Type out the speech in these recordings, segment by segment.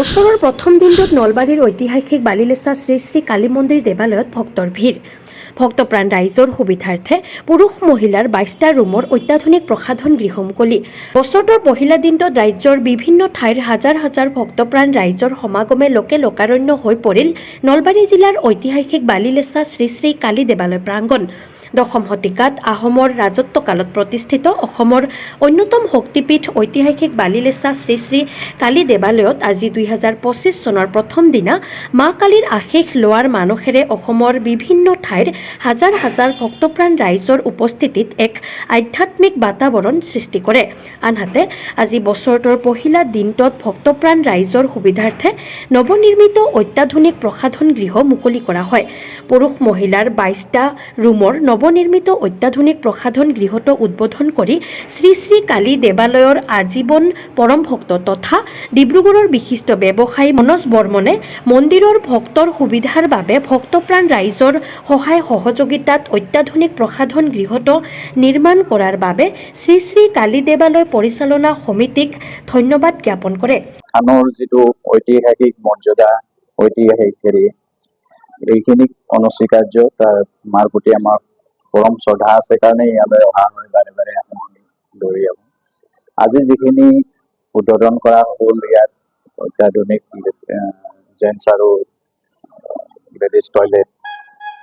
বছৰৰ প্ৰথম দিনটোত নলবাৰীৰ ঐতিহাসিক বালিলেচা শ্ৰী শ্ৰী কালী মন্দিৰ দেৱালয়ত ভক্তৰ ভিৰ। ভক্তপ্ৰাণ ৰাইজৰ সুবিধাৰ্থে পুৰুষ মহিলাৰ 22টা ৰুমৰ অত্যাধুনিক প্ৰসাধন গৃহ মুকলি। বছৰটোৰ পহিলা দিনটোত ৰাজ্যৰ বিভিন্ন ঠাইৰ হাজাৰ হাজাৰ ভক্তপ্ৰাণ ৰাইজৰ সমাগমে লোকে লোকাৰণ্য হৈ পৰিল নলবাৰী জিলাৰ ঐতিহাসিক বালিলেচা শ্ৰী শ্ৰী কালী দেৱালয় প্ৰাংগণ। দশম শতিকাত আহোমৰ ৰাজত্বকালত প্ৰতিষ্ঠিত অসমৰ অন্যতম শক্তিপীঠ ঐতিহাসিক বালিলেচা শ্ৰী শ্ৰী কালী দেৱালয়ত আজি 2025 চনৰ প্ৰথম দিনা মা কালীৰ আশীষ লোৱাৰ মানসেৰে অসমৰ বিভিন্ন ঠাইৰ হাজাৰ হাজাৰ ভক্তপ্ৰাণ ৰাইজৰ উপস্থিতিত এক আধ্যাত্মিক বাতাবৰণ সৃষ্টি কৰে। আনহাতে আজি বছৰটোৰ পহিলা দিনটোত ভক্তপ্ৰাণ ৰাইজৰ সুবিধাৰ্থে নৱনিৰ্মিত অত্যাধুনিক প্ৰসাধন গৃহ মুকলি কৰা হয়। পুৰুষ মহিলাৰ 22টা ৰুমৰ নৱনিৰ্মিত অত্যাধুনিক প্ৰসাধন গৃহটো উদ্বোধন কৰি শ্ৰী শ্ৰী কালী দেৱালয়ৰ আজীৱন পৰম ভক্ত তথা ডিব্ৰুগড়ৰ বিশিষ্ট ব্যৱসায়ী মনোজ বৰ্মনে মন্দিৰৰ ভক্তৰ সুবিধাৰ বাবে ভক্তপ্ৰাণ ৰাইজৰ সহায় সহযোগিতাত অত্যাধুনিক প্ৰসাধন গৃহটো নিৰ্মাণ কৰাৰ বাবে শ্ৰী শ্ৰী কালী দেৱালয় পৰিচালনা সমিতিক ধন্যবাদ জ্ঞাপন কৰে। আনৰ যিটো ঐতিহাসিক মৰ্যাদা ঐতিহাসিক এইখিনি অনস্বীকাৰ্য তাৰ মাৰ প্ৰতি আমাৰ পৰম শ্ৰদ্ধা আছে কাৰণে ইয়ালৈ অহা হয়, বাৰে বাৰে দৌৰি আহোঁ। আজি যিখিনি উদ্বোধন কৰা হ'ল ইয়াত অত্যাধুনিক জেন্টছ আৰু লেডিজ টয়লেট,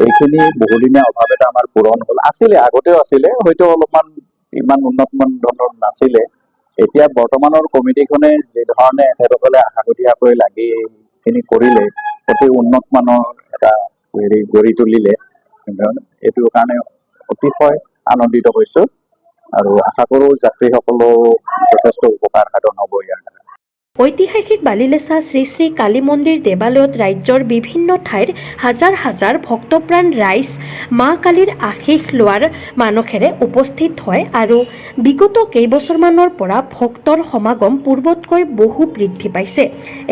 এইখিনি বহুদিনীয়া অভাৱ এটা আমাৰ পূৰণ হ'ল। আছিলে আগতেও আছিলে, হয়তো অলপমান ইমান উন্নত মানদণ্ডৰ নাছিলে। এতিয়া বৰ্তমানৰ কমিটিখনে যি ধৰণে এখেতসকলে আগতীয়াকৈ লাগি এইখিনি কৰিলে, অতি উন্নত মানৰ এটা গঢ়ি তুলিলে, এইটো কাৰণে অতিশয় আনন্দিত হৈছোঁ আৰু আশা কৰোঁ যাত্ৰীসকলেও যথেষ্ট উপকাৰ সাধন হ'ব ইয়াৰ দ্বাৰা। ঐতিহাসিক বালিলেচা শ্ৰী শ্ৰী কালী মন্দিৰ দেৱালয়ত ৰাজ্যৰ বিভিন্ন ঠাইৰ হাজাৰ হাজাৰ ভক্তপ্ৰাণ ৰাইজ মা কালীৰ আশীষ লোৱাৰ মানসেৰে উপস্থিত হয় আৰু বিগত কেইবছৰমানৰ পৰা ভক্তৰ সমাগম পূৰ্বতকৈ বহু বৃদ্ধি পাইছে।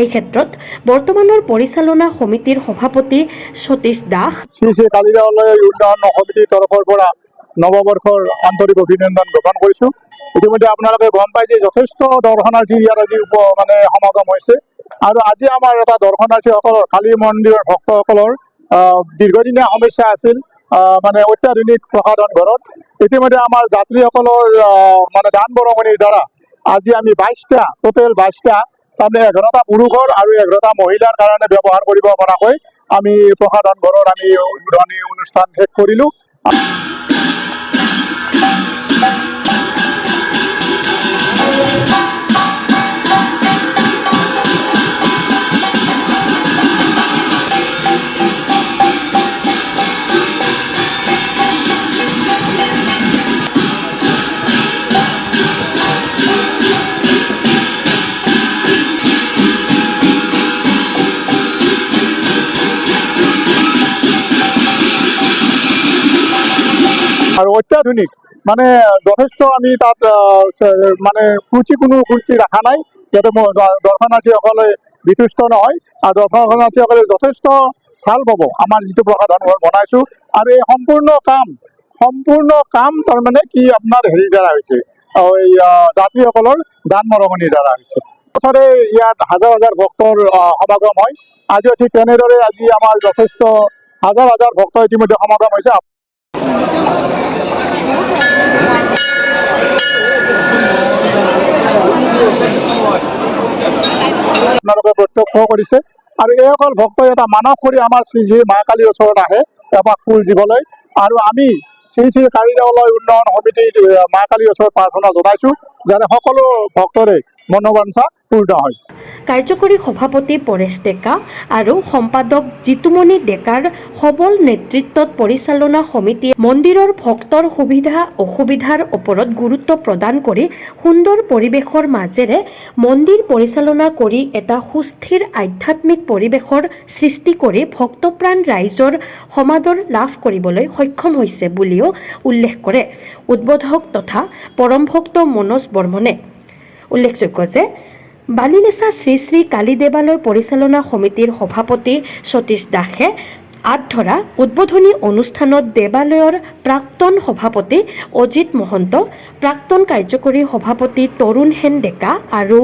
এই ক্ষেত্ৰত বৰ্তমানৰ পৰিচালনা সমিতিৰ সভাপতি সতীশ দাস শ্ৰী শ্ৰী কালী দেৱালয় উন্নয়ন সমিতিৰ তৰফৰ পৰা নৱবৰ্ষৰ আন্তৰিক অভিনন্দন জ্ঞাপন কৰিছোঁ। ইতিমধ্যে আপোনালোকে গম পাই যে যথেষ্ট দৰ্শনাৰ্থী ইয়াত আজি সমাগম হৈছে আৰু আজি আমাৰ এটা দৰ্শনাৰ্থীসকলৰ কালী মন্দিৰৰ ভক্তসকলৰ দীৰ্ঘদিনীয়া সমস্যা আছিল অত্যাধুনিক প্ৰসাধন ঘৰত। ইতিমধ্যে আমাৰ যাত্ৰীসকলৰ দান বৰঙণিৰ দ্বাৰা আজি আমি 22টা টোটেল 22টা তাৰমানে 11টা পুৰুষৰ আৰু 11টা মহিলাৰ কাৰণে ব্যৱহাৰ কৰিব পৰাকৈ আমি প্ৰসাধন ঘৰৰ আমি উদ্বোধনী অনুষ্ঠান শেষ কৰিলোঁ। আৰু অত্যাধুনিক যথেষ্ট আমি তাত কোনো ত্ৰুটি ৰখা নাই, যাতে দৰ্শনাৰ্থীসকলে বিতুষ্ট নহয় আৰু দৰ্শনাৰ্থীসকলে যথেষ্ট ভাল পাব আমাৰ যিটো প্ৰসাধন ঘৰ বনাইছোঁ। আৰু এই সম্পূৰ্ণ কাম তাৰমানে কি আপোনাৰ দ্বাৰা হৈছে, যাত্ৰীসকলৰ দান বৰঙণিৰ দ্বাৰা হৈছে। বছৰে ইয়াত হাজাৰ হাজাৰ ভক্তৰ সমাগম হয়। আজিও ঠিক তেনেদৰে আজি আমাৰ যথেষ্ট হাজাৰ হাজাৰ ভক্ত ইতিমধ্যে সমাগম হৈছে। আপোনালোকে প্ৰত্যক্ষ কৰিছে আৰু এইসকল ভক্তই এটা মানস কৰি আমাৰ শ্ৰী শ্ৰী মা কালীৰ ওচৰত আহে এপাক ফুল দিবলৈ, আৰু আমি শ্ৰী শ্ৰী কালী দেৱালয় উন্নয়ন সমিতিৰ মা কালীৰ ওচৰত প্ৰাৰ্থনা জনাইছোঁ যাতে সকলো ভক্তৰে মনোবাঞ্ছা পূৰ্ণ হয়। কাৰ্যকৰী সভাপতি পৰেশ ডেকা আৰু সম্পাদক জিতুমণি ডেকাৰ সবল নেতৃত্বত পৰিচালনা সমিতিয়ে মন্দিৰৰ ভক্তৰ সুবিধা অসুবিধাৰ ওপৰত গুৰুত্ব প্ৰদান কৰি সুন্দৰ পৰিৱেশৰ মাজেৰে মন্দিৰ পৰিচালনা কৰি এটা সুস্থিৰ আধ্যাত্মিক পৰিৱেশৰ সৃষ্টি কৰি ভক্তপ্ৰাণ ৰাইজৰ সমাদৰ লাভ কৰিবলৈ সক্ষম হৈছে বুলিও উল্লেখ কৰে উদ্বোধক তথা পৰম ভক্ত মনোজ বৰ্মনে। উল্লেখযোগ্য যে বালিলেচা শ্ৰী শ্ৰী কালী দেৱালয় পৰিচালনা সমিতিৰ সভাপতি সতীশ দাসে আঁত ধৰা উদ্বোধনী অনুষ্ঠানত দেৱালয়ৰ প্ৰাক্তন সভাপতি অজিত মহন্ত, প্ৰাক্তন কাৰ্যকৰী সভাপতি তৰুণ সেন ডেকা আৰু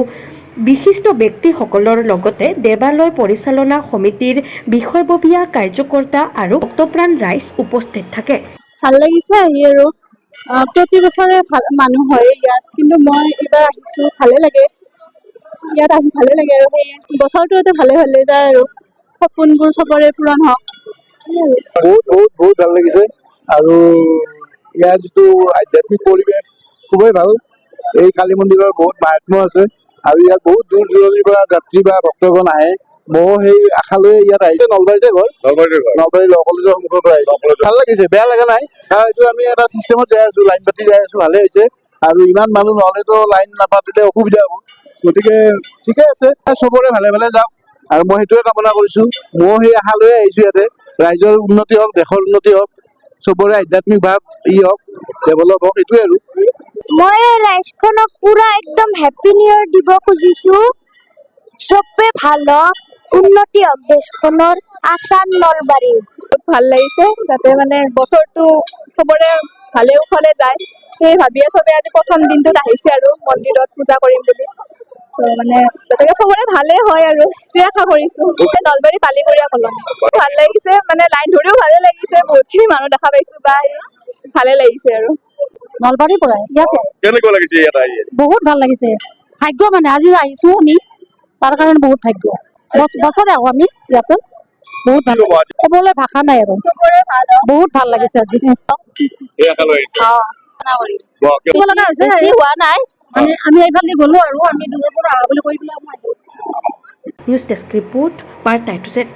বিশিষ্ট ব্যক্তিসকলৰ লগতে দেৱালয় পৰিচালনা সমিতিৰ বিষয়ববীয়া কাৰ্যকৰ্তা আৰু ভক্তপ্ৰাণ ৰাইজ উপস্থিত থাকে। ভাল লাগিছে আহি আৰু প্ৰতি বছৰে মানুহ হয় ইয়াত, কিন্তু মই এইবাৰ আহিছো, ভালে লাগে ইয়াত আহি, ভালে লাগে আৰু সেই বছৰটো ভালে ভালে যায় আৰু সপোনবোৰ চবৰে পূৰণ হওক। বহুত ভাল লাগিছে আৰু ইয়াৰ যিটো আধ্যাত্মিক পৰিৱেশ খুবেই ভাল। এই কালী মন্দিৰৰ বহুত মাহাত্ম্য আছে আৰু ইয়াত বহুত দূৰ দূৰণিৰ পৰা যাত্ৰী বা ভক্তগণ আহে। ময়ো সেই আশা লৈ ইয়াত আহিছে। নলবাৰীতে ঘৰ, নলবাৰী ল কলেজৰ সন্মুখৰ পৰা আহিছো। ভাল লাগিছে, বেয়া লগা নাই। এইটো আমি এটা চিষ্টেমত যাই আছো, লাইন পাতি যাই আছো, ভালে হৈছে। আৰু ইমান মানুহ নহলেতো লাইন নাপাতিলে অসুবিধা হ'ব, গতিকে ঠিকে আছে, চবৰে ভালে ভালে যাওক আৰু মই সেইটোৱে কামনা কৰিছো। ময়ো সেই আশা লৈ আহিছো ইয়াতে, ৰাইজৰ উন্নতি হওক, দেশৰ উন্নতি হওক, চবৰে আধ্যাত্মিক ভাৱ হওক, ডেভেলপ হওক, এইটোৱে আৰু। মই ৰাইজখনক পুৰা একদম হেপী নিউ ইয়েৰ দিব খুজিছো। চবে ভাল হওক, উন্নতি হওক দেশখনৰ। আসাম নলবাৰী ভাল লাগিছে, যাতে মানে বছৰটো চবৰে ভালে কুশলে যায়, সেই ভাবিয়ে চবে আজি প্ৰথম দিনটোত আহিছে আৰু মন্দিৰত পূজা কৰিম বুলি। মানে যাতে চবৰে ভালে হয় আৰু সেইটোৱে আশা কৰিছো। নলবাৰী পালিকৰীয়া কলনী ভাল লাগিছে, মানে লাইন ধৰিও ভালে লাগিছে, বহুতখিনি মানুহ দেখা পাইছো বা ভালে লাগিছে আৰু। নলবাৰীৰ পৰাই ইয়াতে কেনেকুৱা লাগিছে ইয়াত আহি? বহুত ভাল লাগিছে। ভাগ্য মানে আজি আহিছো আমি, তাৰ কাৰণে বহুত ভাগ্য। বছৰে আহো আমি ইয়াতে, বহুত ভাল লাগিছে, ক'বলৈ ভাষা নাই আৰু। চবৰে ভাল হওক, বহুত ভাল লাগিছে আজি। বেছি হোৱা নাই, মানে আমি এইফালে গ'লো আৰু আমি দূৰৰ পৰা অহা বুলি কৈ পেলাই নিউজ ডেস্ক ৰিপোৰ্ট, বাৰ্তা টু জেড।